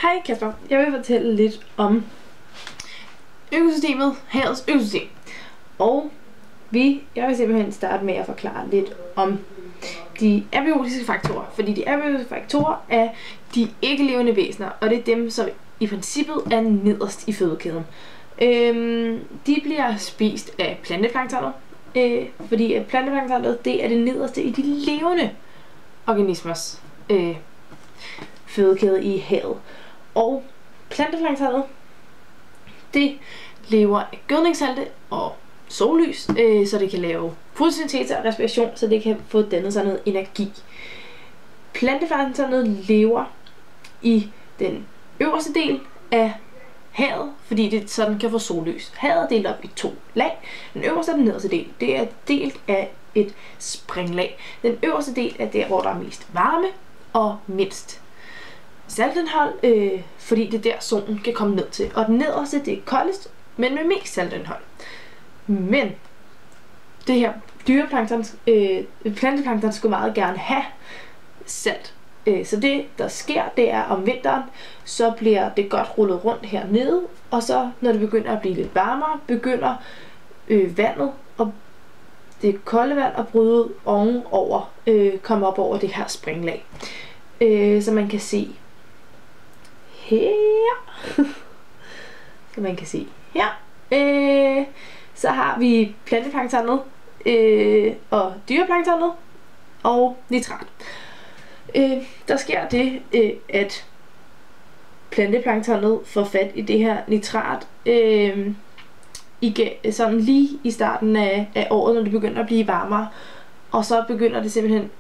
Hej Kasper, jeg vil fortælle lidt om økosystemet, havets økosystem. Og jeg vil simpelthen starte med at forklare lidt om de abiotiske faktorer. Fordi de abiotiske faktorer er de ikke-levende væsener, og det er dem, som i princippet er nederst i fødekæden. De bliver spist af planteplanktonet, fordi at planteplanktonet, det er det nederste i de levende organismers fødekæde i havet. Og planteplanktonet, det lever af gødningssalte og sollys, så det kan lave fotosyntese og respiration, så det kan få dannet sig noget energi. Planteplanktonet lever i den øverste del af havet, fordi det sådan kan få sollys. Havet er delt op i 2 lag. Den øverste og den nederste del, det er delt af et springlag. Den øverste del er der, hvor der er mest varme og mindst saltindhold, fordi det er der solen kan komme ned til. Og den nederste, det er koldest, men med mest saltindhold. Men det her dyreplankton, planteplankton skulle meget gerne have salt. Så det der sker, det er om vinteren, så bliver det godt rullet rundt hernede, og så når det begynder at blive lidt varmere, begynder vandet og det kolde vand at bryde ovenover, komme op over det her springlag. Så man kan se her. Så man kan se her. Så har vi planteplanktonet og dyreplanktonet og nitrat. Der sker det, at planteplanktonet får fat i det her nitrat sådan lige i starten af året, når det begynder at blive varmere. Og så begynder det simpelthen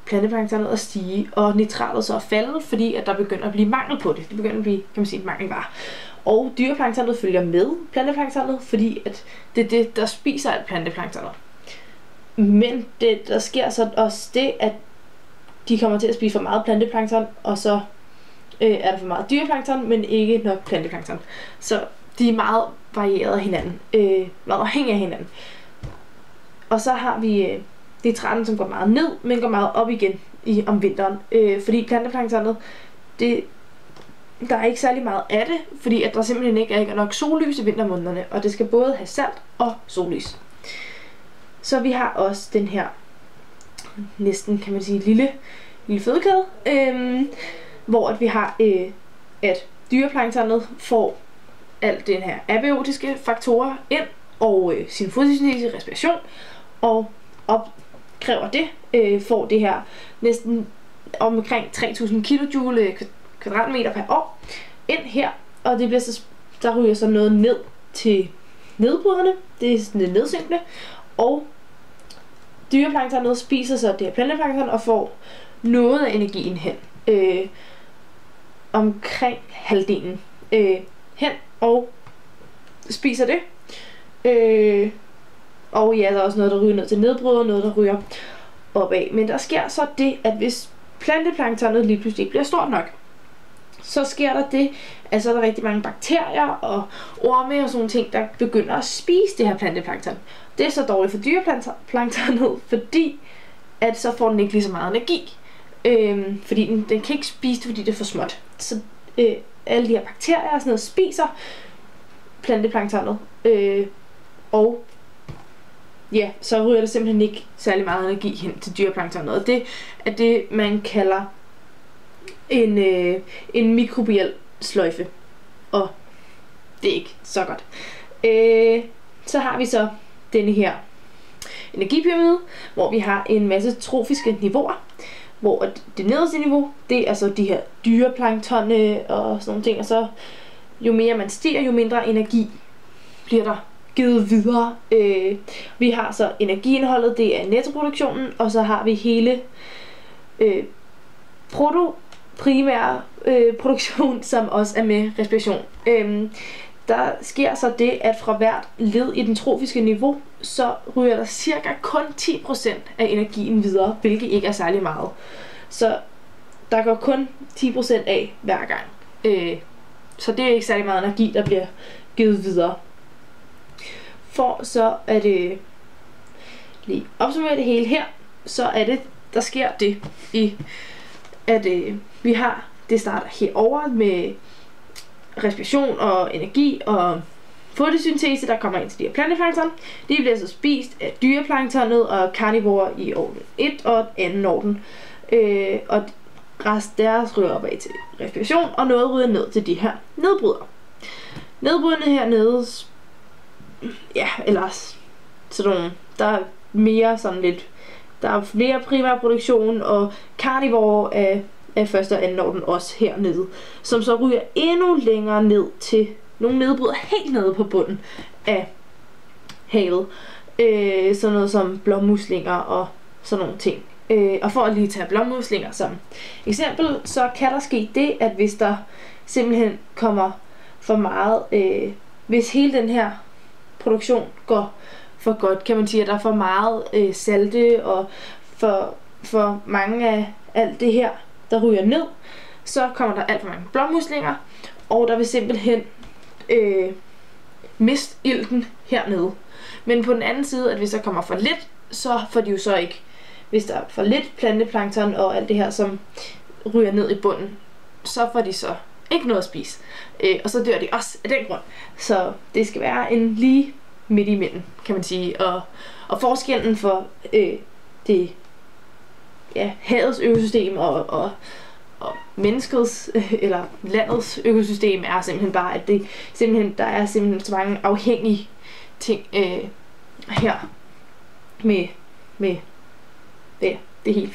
planteplanktonet at stige, og nitratet så at falde, fordi at der begynder at blive mangel på det. Det begynder at blive, kan man sige, en mangelvare. Og dyreplanktonet følger med planteplanktonet, fordi at det er det, der spiser alt planteplanktonet. Men der sker så også det, at de kommer til at spise for meget planteplankton, og så er der for meget dyreplankton, men ikke nok planteplankton. Så de er meget varieret af hinanden, meget afhængige af hinanden. Og så har vi nitraten, som går meget ned, men går meget op igen om vinteren. Fordi planteplanktonet, der er ikke særlig meget af det, fordi at der simpelthen ikke er nok sollys i vintermånederne, og det skal både have salt og sollys. Så vi har også den her næsten, kan man sige, lille fødekæde, hvor at vi har, at dyreplanktonet får alt den her abiotiske faktorer ind, og sin fotosyntese, respiration, og opkræver det, får det her næsten omkring 3000 kJ kvadratmeter per år ind her, og det bliver så, der ryger så noget ned til nedbryderne, det er sådan lidt nedsynkende, og dyreplanktonet spiser så det her planteplankton og får noget af energien hen, omkring halvdelen hen, og spiser det. Og ja, der er også noget, der ryger ned til nedbrydere, noget, der ryger opad. Men der sker så det, at hvis planteplanktonet lige pludselig bliver stort nok, så sker der det, at så er der rigtig mange bakterier og orme og sådan ting, der begynder at spise det her planteplankton. Det er så dårligt for dyreplanktonet, fordi at så får den ikke lige så meget energi. Fordi den kan ikke spise det, fordi det er for småt. Så alle de her bakterier og sådan noget spiser planteplanktonet. Og ja, så ryger der simpelthen ikke særlig meget energi hen til dyreplanktonet. Og det er det, man kalder en mikrobiel sløjfe. Og det er ikke så godt. Så har vi så denne her energipyramide, hvor vi har en masse trofiske niveauer, hvor det nederste niveau, det er så de her dyreplanktonne og sådan nogle ting, og så jo mere man stiger, jo mindre energi bliver der givet videre. Vi har så energiindholdet, det er nettoproduktionen, og så har vi hele primære produktion, som også er med respiration. Der sker så det, at fra hvert led i den trofiske niveau, så ryger der cirka kun 10% af energien videre, hvilket ikke er særlig meget. Så der går kun 10% af hver gang. Så det er ikke særlig meget energi, der bliver givet videre. For så at lige opsummere det hele her, så er det, der sker det i, at vi har det starter herover med respiration og energi og fotosyntese, der kommer ind til de her planteplankton. De bliver så spist af dyreplanktonet og karnivorer i orden 1 og 2. orden. Og rest deres ryger opad til respiration, og noget ryger ned til de her nedbrydere. Nedbryderne hernede, ja, ellers sådan nogle, der er mere sådan lidt, der er flere primærproduktion og karnivorer af 1. og 2. orden også hernede, som så ryger endnu længere ned til nogle nedbryder helt nede på bunden af havet. Sådan noget som blåmuslinger og sådan nogle ting. Og for at lige tage blåmuslinger som eksempel, så kan der ske det, at hvis der simpelthen kommer for meget, hvis hele den her produktion går for godt, kan man sige, at der er for meget salte og for mange af alt det her, der ryger ned, så kommer der alt for mange blåmuslinger, og der vil simpelthen miste ilten hernede. Men på den anden side, at hvis der kommer for lidt, så får de jo så ikke, hvis der er for lidt planteplankton og alt det her, som ryger ned i bunden, så får de så ikke noget at spise. Og så dør de også af den grund. Så det skal være en lige midt imellem, kan man sige. Og forskellen for det havets økosystem og menneskets eller landets økosystem er simpelthen bare, at der er simpelthen så mange afhængige ting her med det hele.